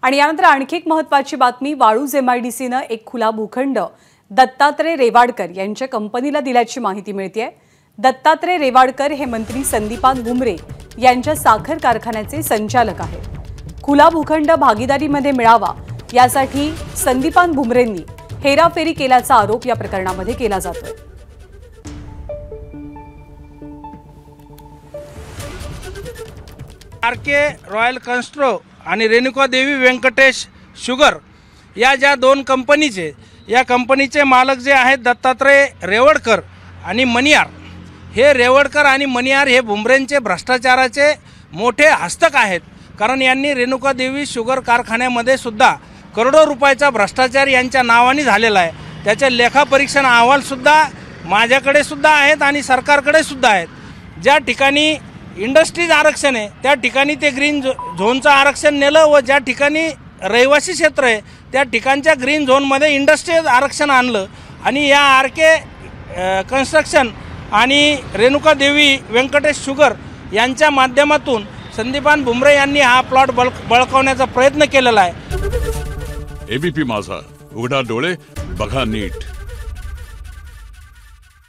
आणि यानंतर आणखी एक महत्त्वाची बातमी, वाळूज एमआयडीसीने एक खुला भूखंड दत्तात्रय रेवाडकर यांच्या कंपनीला दिल्याची माहिती मिळते। दत्तात्रय रेवाडकर हे मंत्री संदीपान भुमरे यांच्या साखर कारखान्याचे संचालक आहेत। खुला भूखंड भागीदारीमध्ये मिळावा यासाठी संदीपान भुमरेंनी हेराफेरी केल्याचा आरोप या प्रकरणामध्ये केला जातोय। आरके रॉयल कन्स्ट्रो आणि रेणुका देवी व्यंकटेश शुगर या ज्या दोन कंपनीचे या कंपनीचे मालक जे आहेत दत्तात्रय रेवाडकर आणि मणियार, हे रेवाडकर आणि मणियार हे भुमरेंचे भ्रष्टाचाराचे मोठे हस्तक आहेत। कारण यांनी रेणुका देवी शुगर कारखान्यामध्ये सुद्धा करोडो रुपयाचा भ्रष्टाचार यांच्या नावाने झालेला आहे। त्याचे लेखापरीक्षण अहवाल सुद्धा माझ्याकडे सुद्धा आहेत आणि सरकारकडे सुद्धा आहेत। ज्या ठिकाणी इंडस्ट्रीज आरक्षण आहे त्या ठिकाणी ते ग्रीन झोनचं आरक्षण नेलं व ज्या ठिकाणी रहिवासी क्षेत्र आहे त्या ठिकाणच्या ग्रीन झोनमध्ये इंडस्ट्रीज आरक्षण आणलं आणि या आरके कन्स्ट्रक्शन आणि रेणुका देवी व्यंकटेश शुगर यांच्या माध्यमातून संदीपान भुमरे यांनी हा प्लॉट बळकावण्याचा प्रयत्न केलेला आहे। एबीपी माझा, उघडा डोळे बघा नीट।